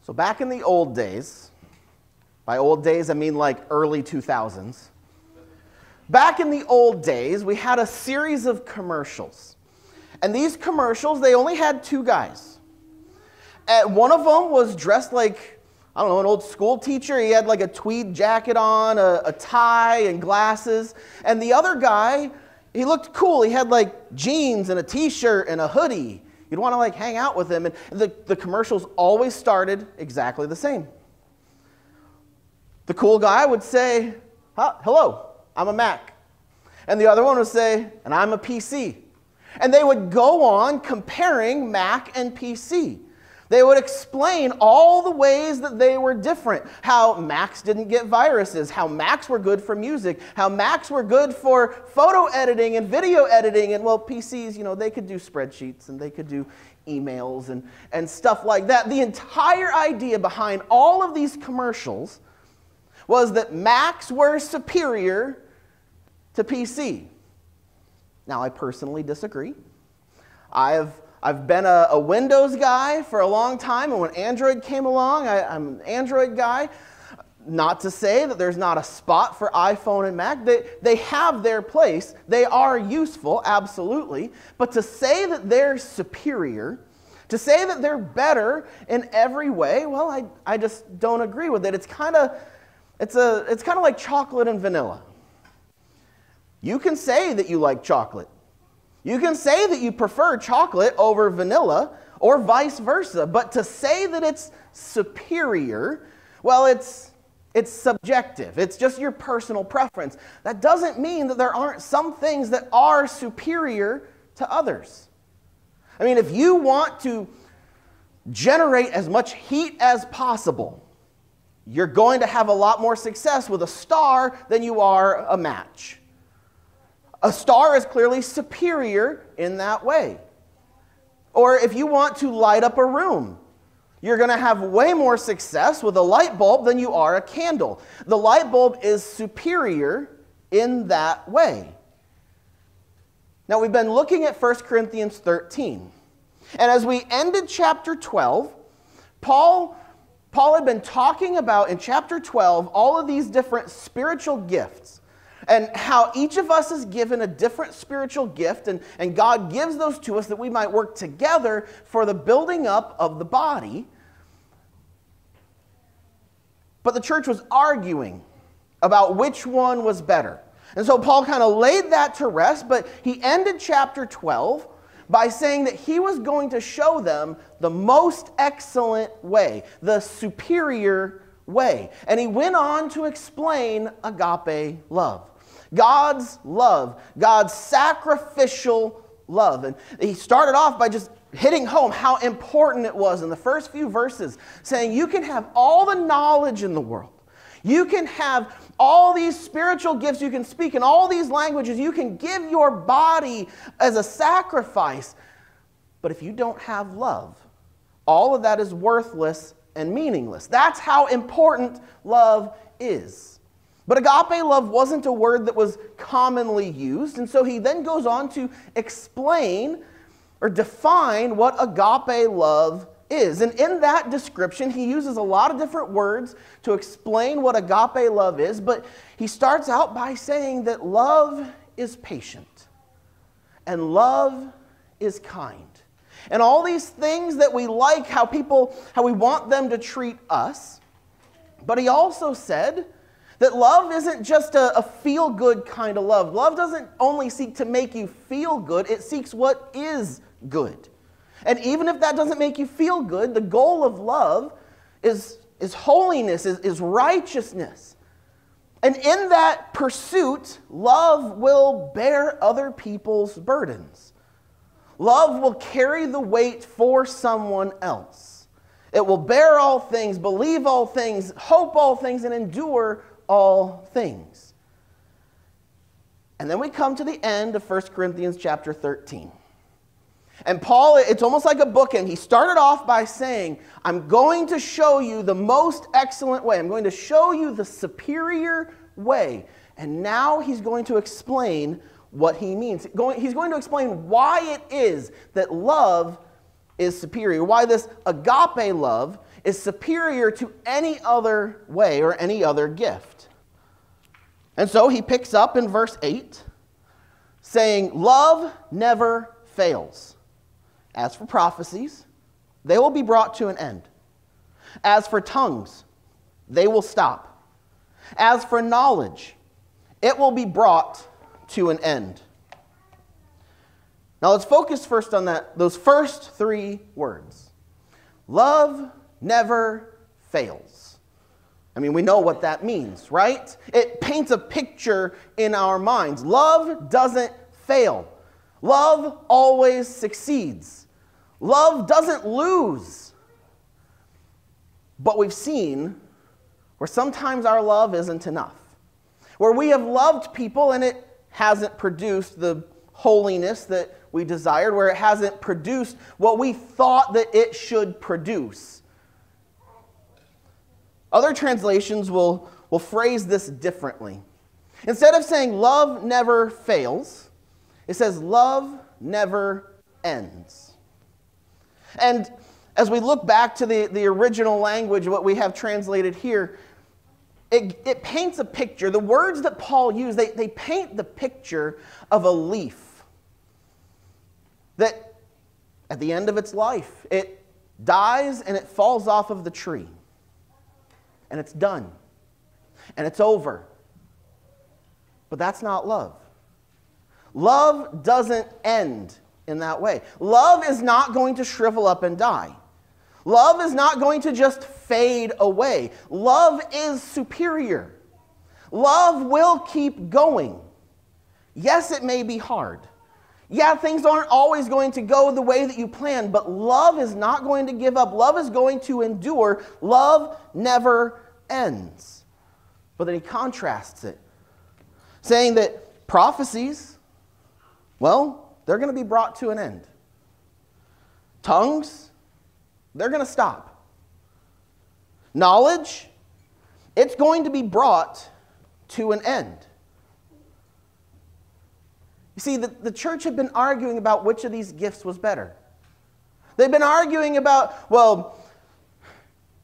So back in the old days, by old days I mean like early 2000s, back in the old days we had a series of commercials. And these commercials, they only had two guys. And one of them was dressed like, I don't know, an old school teacher. He had like a tweed jacket on, a tie and glasses. And the other guy, he looked cool. He had like jeans and a t-shirt and a hoodie. You'd want to like hang out with him. And the commercials always started exactly the same. The cool guy would say, hello, I'm a Mac. And the other one would say, and I'm a PC. And they would go on comparing Mac and PC. They would explain all the ways that they were different. How Macs didn't get viruses, how Macs were good for music, how Macs were good for photo editing and video editing. And well, PCs, you know, they could do spreadsheets and they could do emails and stuff like that. The entire idea behind all of these commercials was that Macs were superior to PC. Now, I personally disagree. I've been a Windows guy for a long time, and when Android came along, I'm an Android guy. Not to say that there's not a spot for iPhone and Mac. They have their place. They are useful, absolutely. But to say that they're superior, to say that they're better in every way, well, I just don't agree with it. It's kind of like chocolate and vanilla. You can say that you like chocolate. You can say that you prefer chocolate over vanilla or vice versa, but to say that it's superior, well, it's subjective. It's just your personal preference. That doesn't mean that there aren't some things that are superior to others. I mean, if you want to generate as much heat as possible, you're going to have a lot more success with a star than you are a match. A star is clearly superior in that way. Or if you want to light up a room, you're going to have way more success with a light bulb than you are a candle. The light bulb is superior in that way. Now, we've been looking at 1 Corinthians 13. And as we ended chapter 12, Paul had been talking about in chapter 12 all of these different spiritual gifts. And how each of us is given a different spiritual gift, and God gives those to us that we might work together for the building up of the body. But the church was arguing about which one was better. And so Paul kind of laid that to rest, but he ended chapter 12 by saying that he was going to show them the most excellent way, the superior way. And he went on to explain agape love. God's love, God's sacrificial love. And he started off by just hitting home how important it was in the first few verses, saying you can have all the knowledge in the world. You can have all these spiritual gifts. You can speak in all these languages. You can give your body as a sacrifice. But if you don't have love, all of that is worthless and meaningless. That's how important love is. But agape love wasn't a word that was commonly used, and so he then goes on to explain or define what agape love is. And in that description, he uses a lot of different words to explain what agape love is, but he starts out by saying that love is patient, and love is kind. And all these things that we like, how we want them to treat us. But he also said that love isn't just a feel-good kind of love. Love doesn't only seek to make you feel good, it seeks what is good. And even if that doesn't make you feel good, the goal of love is holiness, is righteousness. And in that pursuit, love will bear other people's burdens. Love will carry the weight for someone else. It will bear all things, believe all things, hope all things, and endure all things. And then we come to the end of 1 Corinthians chapter 13. And Paul, it's almost like a bookend. He started off by saying, I'm going to show you the most excellent way. I'm going to show you the superior way. And now he's going to explain what he means. He's going to explain why it is that love is superior, why this agape love is superior to any other way or any other gift. And so he picks up in verse 8, saying, love never fails. As for prophecies, they will be brought to an end. As for tongues, they will stop. As for knowledge, it will be brought to an end. Now let's focus first on those first three words. Love never fails. I mean, we know what that means, right? It paints a picture in our minds. Love doesn't fail. Love always succeeds. Love doesn't lose. But we've seen where sometimes our love isn't enough. Where we have loved people and it hasn't produced the holiness that we desired, where it hasn't produced what we thought that it should produce. Other translations will phrase this differently. Instead of saying love never fails, it says love never ends. And as we look back to the original language, what we have translated here, it paints a picture. The words that Paul used, they paint the picture of a leaf that at the end of its life, it dies and it falls off of the tree. And it's done. And it's over. But that's not love. Love doesn't end in that way. Love is not going to shrivel up and die. Love is not going to just fade away. Love is superior. Love will keep going. Yes, it may be hard. Yeah, things aren't always going to go the way that you planned, but love is not going to give up. Love is going to endure. Love never ends. But then he contrasts it, saying that prophecies, well, they're going to be brought to an end. Tongues, they're going to stop. Knowledge, it's going to be brought to an end. You see, the church had been arguing about which of these gifts was better. They've been arguing about, well,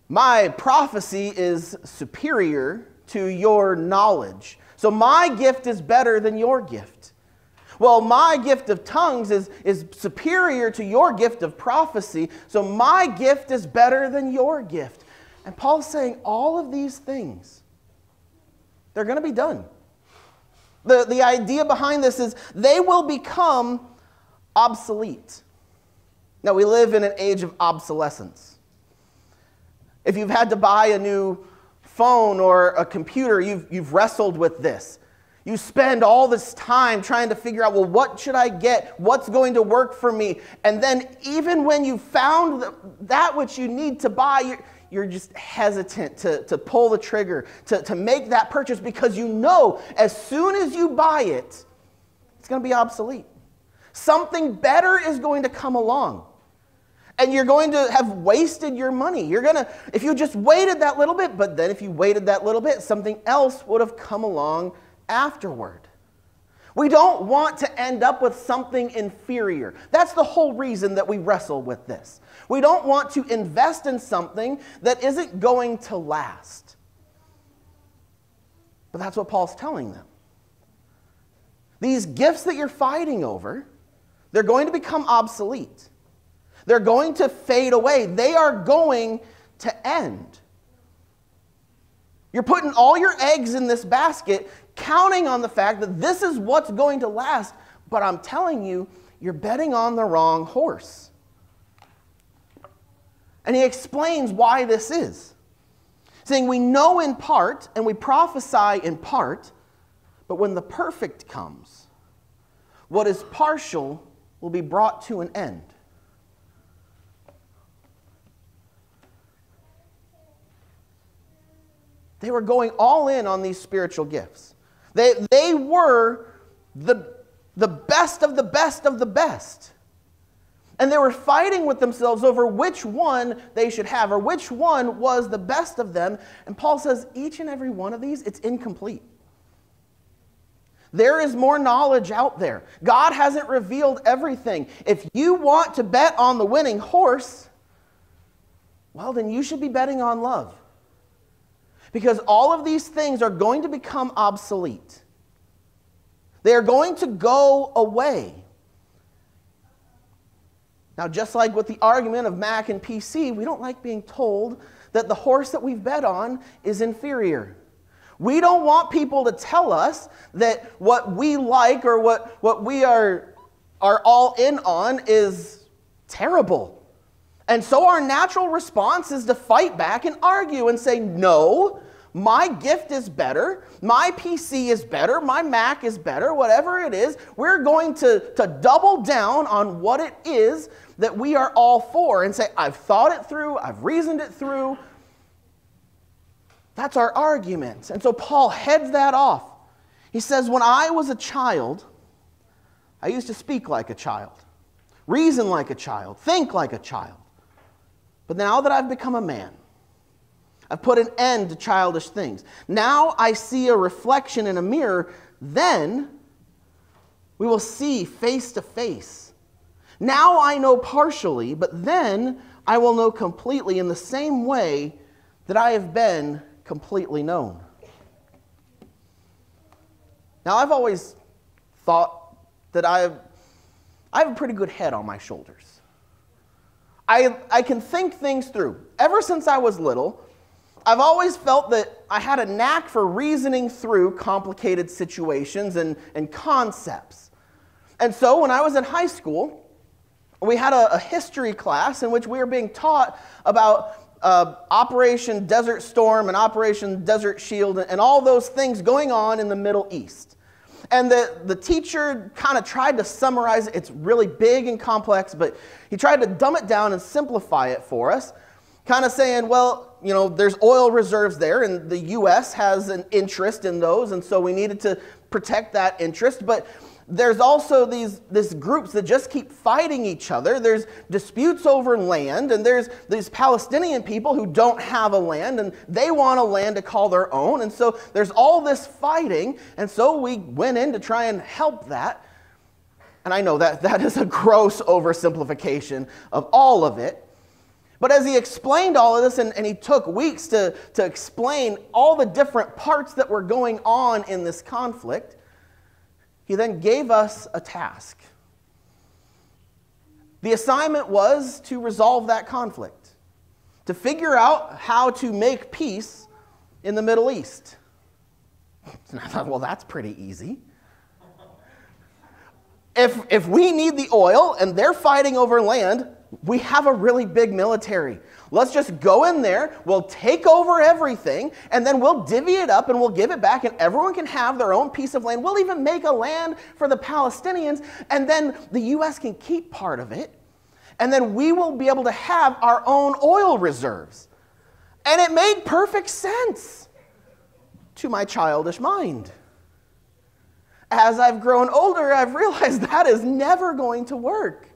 my prophecy is superior to your knowledge, so my gift is better than your gift. Well, my gift of tongues is superior to your gift of prophecy, so my gift is better than your gift. And Paul's saying all of these things, they're going to be done. The idea behind this is they will become obsolete. Now, we live in an age of obsolescence. If you've had to buy a new phone or a computer, you've wrestled with this. You spend all this time trying to figure out, well, what should I get? What's going to work for me? And then even when you found that which you need to buy, you're just hesitant to pull the trigger, to make that purchase, because you know as soon as you buy it, it's going to be obsolete. Something better is going to come along. And you're going to have wasted your money. If you just waited that little bit, but then if you waited that little bit, something else would have come along afterward. We don't want to end up with something inferior. That's the whole reason that we wrestle with this. We don't want to invest in something that isn't going to last. But that's what Paul's telling them. These gifts that you're fighting over, they're going to become obsolete. They're going to fade away. They are going to end. You're putting all your eggs in this basket, counting on the fact that this is what's going to last, but I'm telling you, you're betting on the wrong horse. And he explains why this is, saying we know in part and we prophesy in part, but when the perfect comes, what is partial will be brought to an end. They were going all in on these spiritual gifts. They were the best of the best of the best. And they were fighting with themselves over which one they should have, or which one was the best of them. And Paul says each and every one of these, it's incomplete. There is more knowledge out there. God hasn't revealed everything. If you want to bet on the winning horse, well, then you should be betting on love. Because all of these things are going to become obsolete. They are going to go away. Now, just like with the argument of Mac and PC, we don't like being told that the horse that we've bet on is inferior. We don't want people to tell us that what we like or what we are all in on is terrible. And so our natural response is to fight back and argue and say, no, my gift is better, my PC is better, my Mac is better, whatever it is. We're going to double down on what it is that we are all for and say, I've thought it through, I've reasoned it through. That's our argument. And so Paul heads that off. He says, when I was a child, I used to speak like a child, reason like a child, think like a child. But now that I've become a man, I've put an end to childish things. Now I see a reflection in a mirror. Then we will see face to face. Now I know partially, but then I will know completely in the same way that I have been completely known. Now I've always thought that I have a pretty good head on my shoulders. I can think things through. Ever since I was little, I've always felt that I had a knack for reasoning through complicated situations and concepts. And so when I was in high school, we had a history class in which we were being taught about Operation Desert Storm and Operation Desert Shield and all those things going on in the Middle East. And the teacher kind of tried to summarize it. It's really big and complex, but he tried to dumb it down and simplify it for us, kind of saying, well, you know, there's oil reserves there, and the U.S. has an interest in those, and so we needed to protect that interest. But there's also these groups that just keep fighting each other. There's disputes over land, and there's these Palestinian people who don't have a land, and they want a land to call their own. And so there's all this fighting, and so we went in to try and help that. And I know that is a gross oversimplification of all of it. But as he explained all of this, and he took weeks to explain all the different parts that were going on in this conflict, he then gave us a task. The assignment was to resolve that conflict, to figure out how to make peace in the Middle East. And I thought, well, that's pretty easy. If we need the oil and they're fighting over land, we have a really big military. Let's just go in there, we'll take over everything, and then we'll divvy it up and we'll give it back, and everyone can have their own piece of land. We'll even make a land for the Palestinians, and then the U.S. can keep part of it, and then we will be able to have our own oil reserves. And it made perfect sense to my childish mind. As I've grown older, I've realized that is never going to work.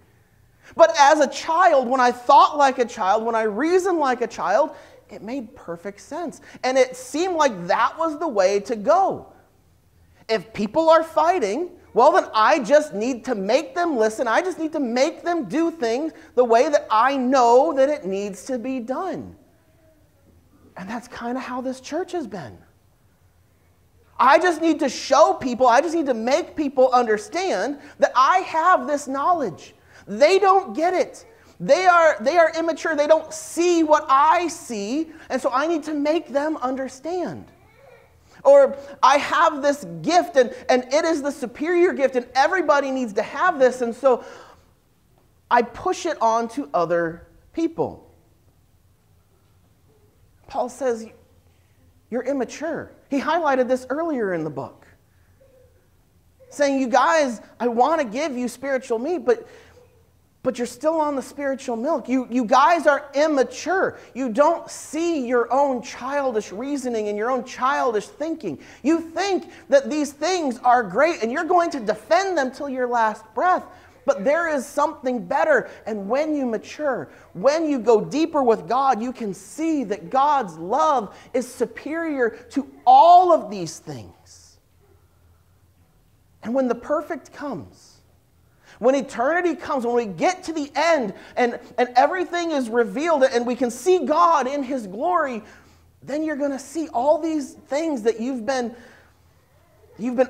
But as a child, when I thought like a child, when I reasoned like a child, it made perfect sense. And it seemed like that was the way to go. If people are fighting, well, then I just need to make them listen. I just need to make them do things the way that I know that it needs to be done. And that's kind of how this church has been. I just need to show people, I just need to make people understand that I have this knowledge. They don't get it. They are immature. They don't see what I see, and so I need to make them understand. Or I have this gift, and it is the superior gift, and everybody needs to have this, and so I push it on to other people. Paul says, you're immature. He highlighted this earlier in the book, saying, you guys, I want to give you spiritual meat, but you're still on the spiritual milk. You guys are immature. You don't see your own childish reasoning and your own childish thinking. You think that these things are great and you're going to defend them till your last breath. But there is something better. And when you mature, when you go deeper with God, you can see that God's love is superior to all of these things. And when the perfect comes, when eternity comes, when we get to the end and everything is revealed and we can see God in his glory, then you're going to see all these things that you've been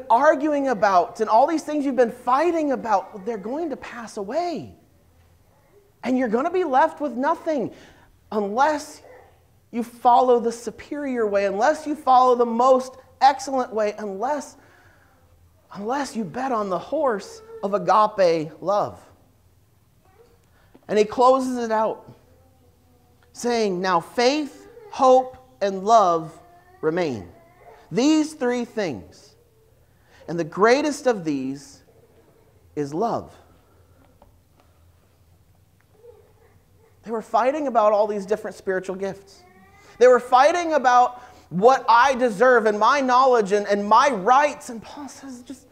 arguing about and all these things you've been fighting about, they're going to pass away. And you're going to be left with nothing unless you follow the superior way, unless you follow the most excellent way, unless you bet on the horse of agape love. And he closes it out saying, now faith, hope, and love remain. These three things. And the greatest of these is love. They were fighting about all these different spiritual gifts. They were fighting about what I deserve and my knowledge and my rights. And Paul says, just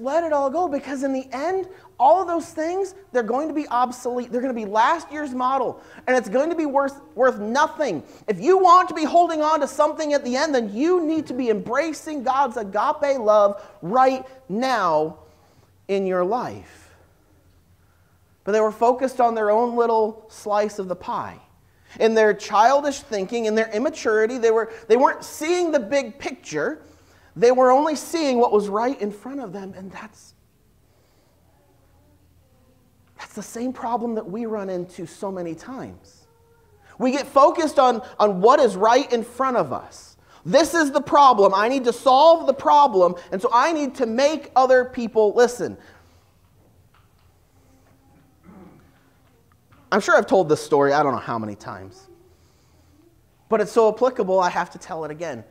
let it all go, because in the end, all of those things, they're going to be obsolete. They're going to be last year's model, and it's going to be worth nothing. If you want to be holding on to something at the end, then you need to be embracing God's agape love right now in your life. But they were focused on their own little slice of the pie. In their childish thinking, in their immaturity, they weren't seeing the big picture. They were only seeing what was right in front of them, and that's the same problem that we run into so many times. We get focused on what is right in front of us. This is the problem. I need to solve the problem, and so I need to make other people listen. I'm sure I've told this story, I don't know how many times. But it's so applicable, I have to tell it again.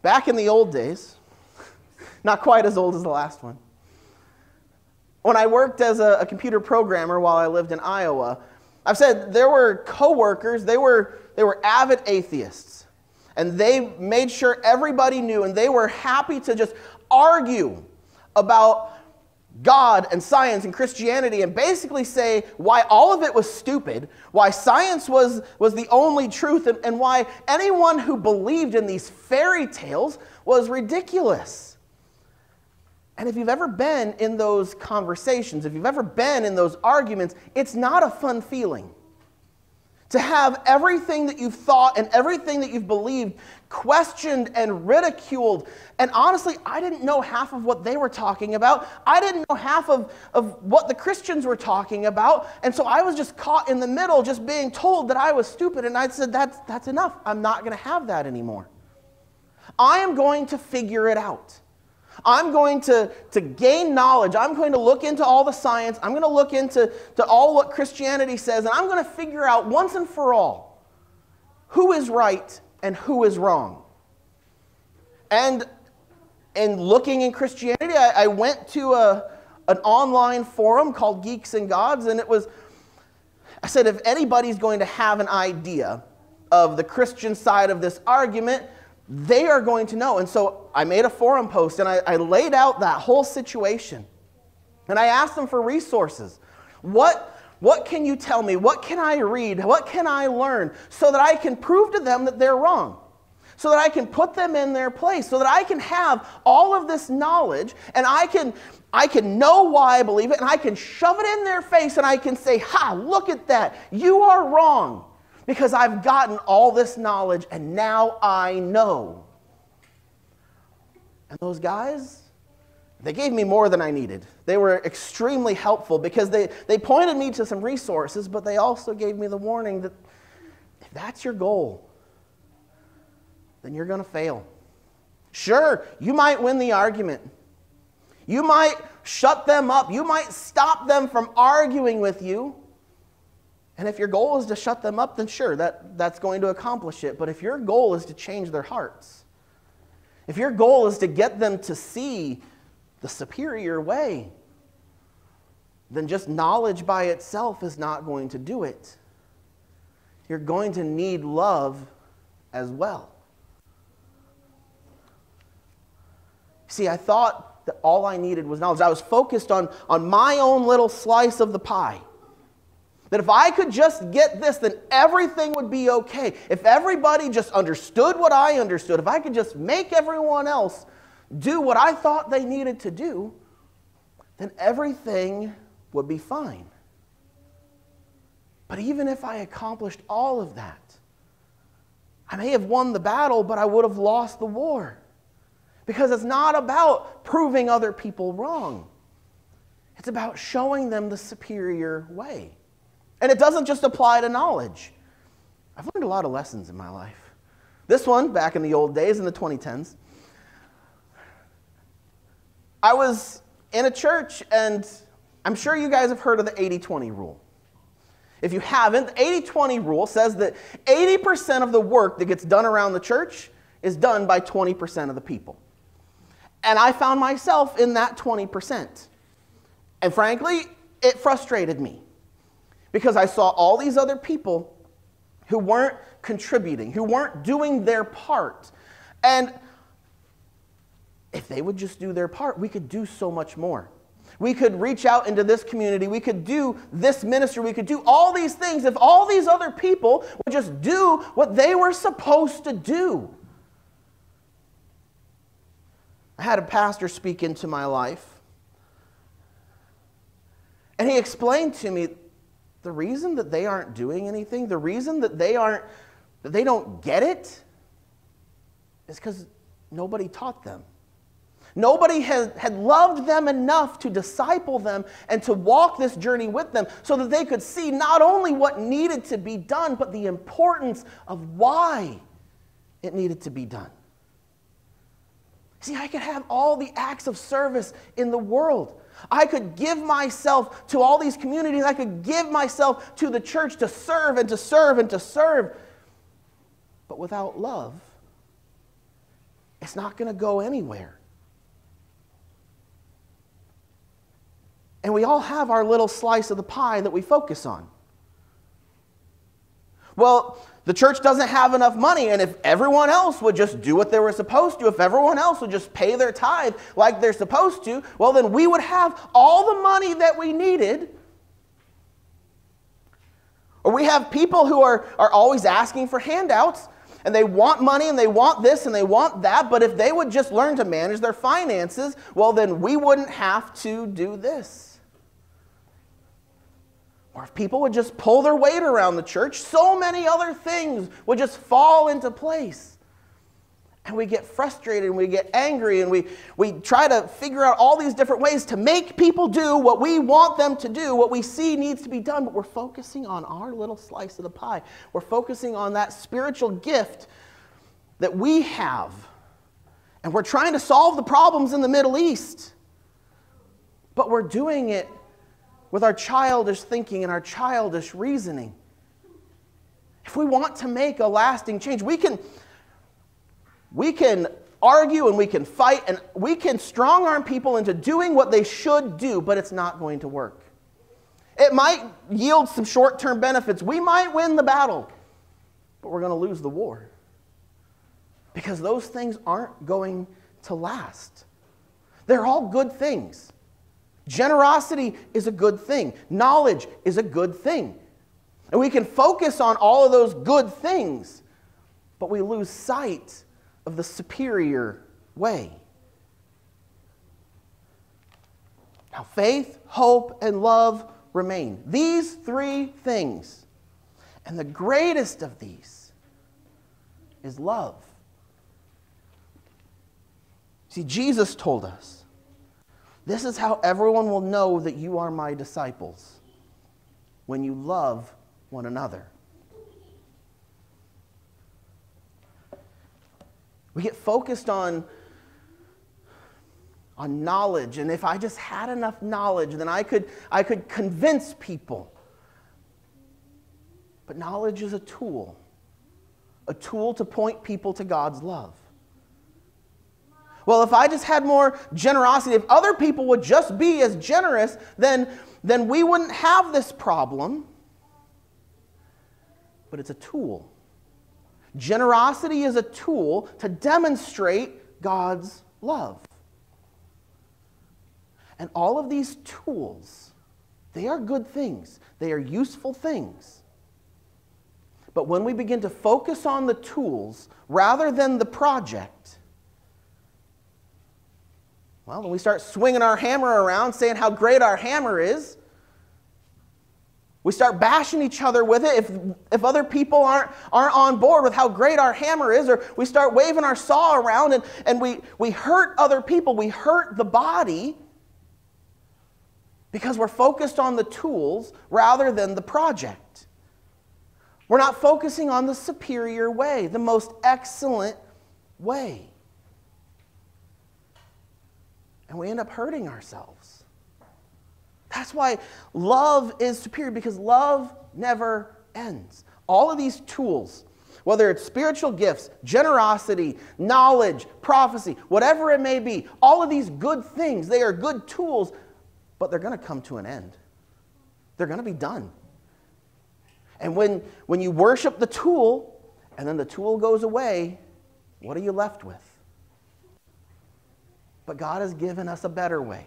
Back in the old days, not quite as old as the last one, when I worked as a computer programmer while I lived in Iowa, I've said there were coworkers, they were avid atheists. And they made sure everybody knew, and they were happy to just argue about God and science and Christianity and basically say why all of it was stupid, why science was the only truth, and why anyone who believed in these fairy tales was ridiculous. And if you've ever been in those conversations, if you've ever been in those arguments, it's not a fun feeling. To have everything that you've thought and everything that you've believed questioned and ridiculed. And honestly, I didn't know half of what they were talking about. I didn't know half of what the Christians were talking about. And so I was just caught in the middle, just being told that I was stupid. And I said, that's enough. I'm not going to have that anymore. I am going to figure it out. I'm going to gain knowledge. I'm going to look into all the science. I'm going to look into all what Christianity says. And I'm going to figure out once and for all who is right and who is wrong. And in looking in Christianity, I went to an online forum called Geeks and Gods. And I said, if anybody's going to have an idea of the Christian side of this argument, they are going to know. And so I made a forum post and I laid out that whole situation. And I asked them for resources. What can you tell me? What can I read? What can I learn so that I can prove to them that they're wrong? So that I can put them in their place. So that I can have all of this knowledge and I can know why I believe it and I can shove it in their face and I can say, ha, look at that. You are wrong. Because I've gotten all this knowledge and now I know. And those guys, they gave me more than I needed. They were extremely helpful because they pointed me to some resources, but they also gave me the warning that if that's your goal, then you're going to fail. Sure, you might win the argument. You might shut them up. You might stop them from arguing with you. And if your goal is to shut them up, then sure, that's going to accomplish it. But if your goal is to change their hearts, if your goal is to get them to see the superior way, then just knowledge by itself is not going to do it. You're going to need love as well. See, I thought that all I needed was knowledge. I was focused on my own little slice of the pie. That if I could just get this, then everything would be okay. If everybody just understood what I understood, if I could just make everyone else do what I thought they needed to do, then everything would be fine. But even if I accomplished all of that, I may have won the battle, but I would have lost the war. Because it's not about proving other people wrong. It's about showing them the superior way. And it doesn't just apply to knowledge. I've learned a lot of lessons in my life. This one, back in the old days, in the 2010s, I was in a church, and I'm sure you guys have heard of the 80-20 rule. If you haven't, the 80-20 rule says that 80% of the work that gets done around the church is done by 20% of the people. And I found myself in that 20%. And frankly, it frustrated me because I saw all these other people who weren't contributing, who weren't doing their part. And if they would just do their part, we could do so much more. We could reach out into this community. We could do this ministry. We could do all these things if all these other people would just do what they were supposed to do. I had a pastor speak into my life, and he explained to me the reason that they aren't doing anything, the reason that they don't get it, is because nobody taught them. Nobody had loved them enough to disciple them and to walk this journey with them so that they could see not only what needed to be done, but the importance of why it needed to be done. See, I could have all the acts of service in the world. I could give myself to all these communities. I could give myself to the church to serve and to serve and to serve. But without love, it's not going to go anywhere. And we all have our little slice of the pie that we focus on. Well, the church doesn't have enough money, and if everyone else would just do what they were supposed to, if everyone else would just pay their tithe like they're supposed to, well, then we would have all the money that we needed. Or we have people who are always asking for handouts, and they want money, and they want this, and they want that, but if they would just learn to manage their finances, well, then we wouldn't have to do this. Or if people would just pull their weight around the church, so many other things would just fall into place. And we get frustrated, and we get angry, and we try to figure out all these different ways to make people do what we want them to do, what we see needs to be done, but we're focusing on our little slice of the pie. We're focusing on that spiritual gift that we have. And we're trying to solve the problems in the Middle East. But we're doing it with our childish thinking and our childish reasoning. If we want to make a lasting change, we can argue and we can fight and we can strong-arm people into doing what they should do, but it's not going to work. It might yield some short-term benefits. We might win the battle, but we're going to lose the war. Because those things aren't going to last. They're all good things. Generosity is a good thing. Knowledge is a good thing. And we can focus on all of those good things, but we lose sight of the superior way. Now, faith, hope, and love remain. These three things. And the greatest of these is love. See, Jesus told us, this is how everyone will know that you are my disciples, when you love one another. We get focused on knowledge, and if I just had enough knowledge, then I could convince people. But knowledge is a tool to point people to God's love. Well, if I just had more generosity, if other people would just be as generous, then we wouldn't have this problem. But it's a tool. Generosity is a tool to demonstrate God's love. And all of these tools, they are good things. They are useful things. But when we begin to focus on the tools rather than the project, Well, when we start swinging our hammer around, saying how great our hammer is, we start bashing each other with it if other people aren't on board with how great our hammer is, or we start waving our saw around and we hurt other people, we hurt the body because we're focused on the tools rather than the project. We're not focusing on the superior way, the most excellent way. And we end up hurting ourselves. That's why love is superior, because love never ends. All of these tools, whether it's spiritual gifts, generosity, knowledge, prophecy, whatever it may be, all of these good things, they are good tools, but they're going to come to an end. They're going to be done. And when you worship the tool, and then the tool goes away, what are you left with? But God has given us a better way.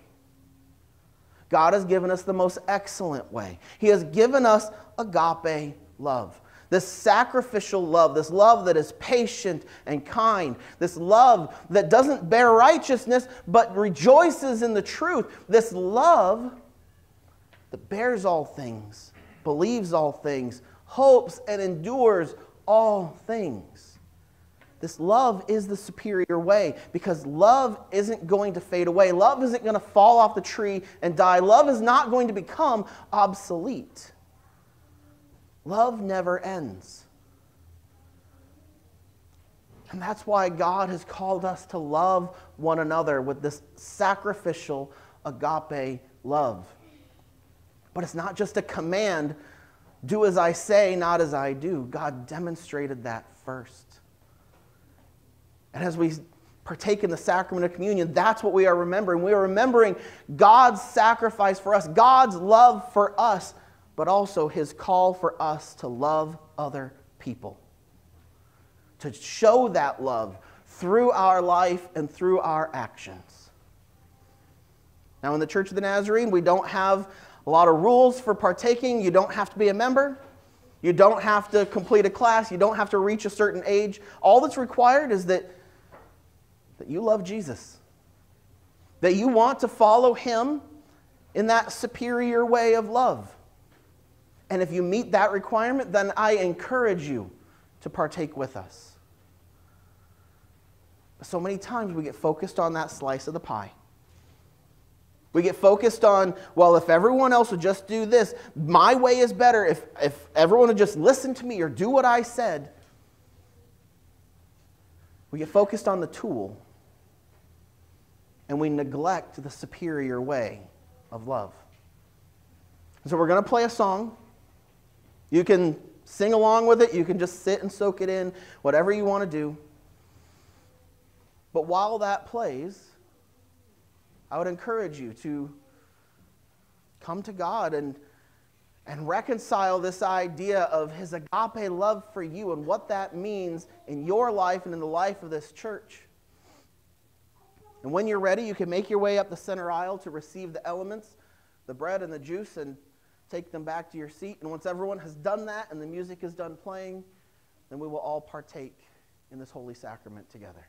God has given us the most excellent way. He has given us agape love. This sacrificial love, this love that is patient and kind, this love that doesn't bear righteousness but rejoices in the truth, this love that bears all things, believes all things, hopes and endures all things. This love is the superior way, because love isn't going to fade away. Love isn't going to fall off the tree and die. Love is not going to become obsolete. Love never ends. And that's why God has called us to love one another with this sacrificial agape love. But it's not just a command, do as I say, not as I do. God demonstrated that first. And as we partake in the sacrament of communion, that's what we are remembering. We are remembering God's sacrifice for us, God's love for us, but also His call for us to love other people. To show that love through our life and through our actions. Now, in the Church of the Nazarene, we don't have a lot of rules for partaking. You don't have to be a member. You don't have to complete a class. You don't have to reach a certain age. All that's required is that you love Jesus. That you want to follow Him in that superior way of love. And if you meet that requirement, then I encourage you to partake with us. But so many times we get focused on that slice of the pie. We get focused on, well, if everyone else would just do this, my way is better. If everyone would just listen to me or do what I said. We get focused on the tool. And we neglect the superior way of love. So we're going to play a song. You can sing along with it. You can just sit and soak it in, whatever you want to do. But while that plays, I would encourage you to come to God and reconcile this idea of His agape love for you and what that means in your life and in the life of this church. And when you're ready, you can make your way up the center aisle to receive the elements, the bread and the juice, and take them back to your seat. And once everyone has done that and the music is done playing, then we will all partake in this holy sacrament together.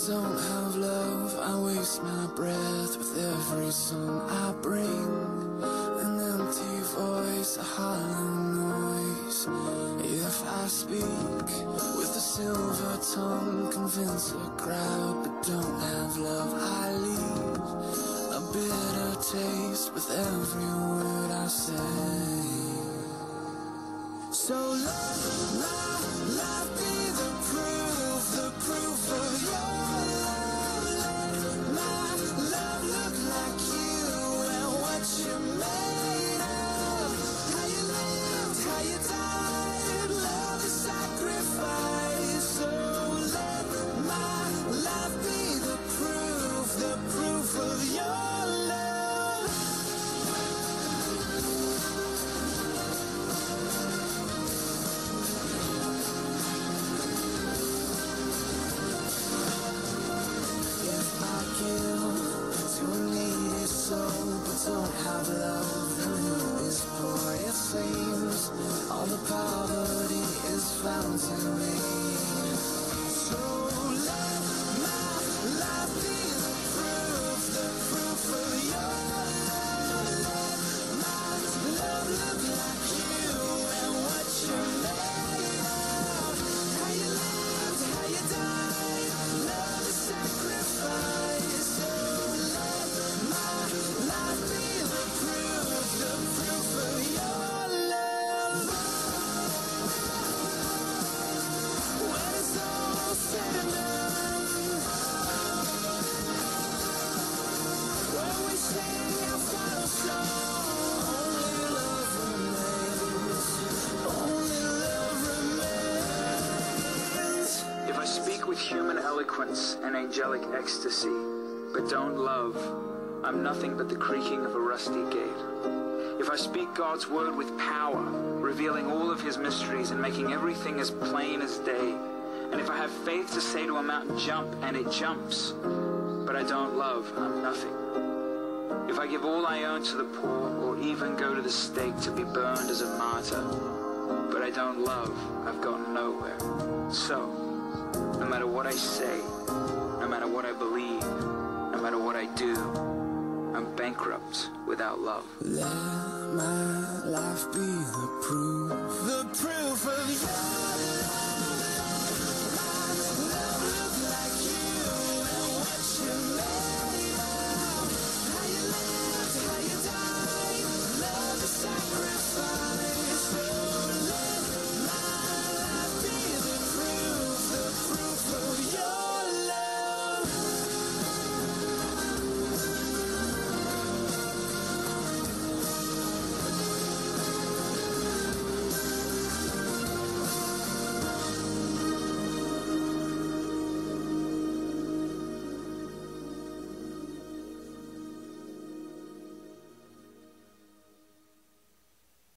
Don't have love, I waste my breath with every song I bring. An empty voice, a hollow noise. If I speak with a silver tongue, convince a crowd, but don't have love, I leave a bitter taste with every word I say. So let my life be the proof of your human eloquence and angelic ecstasy, but don't love, I'm nothing but the creaking of a rusty gate. If I speak God's word with power, revealing all of his mysteries and making everything as plain as day, and if I have faith to say to a mountain, jump, and it jumps, but I don't love, I'm nothing. If I give all I own to the poor, or even go to the stake to be burned as a martyr, but I don't love, I've gotten nowhere. So, no matter what I say, no matter what I believe, no matter what I do, I'm bankrupt without love. Let my life be the proof of your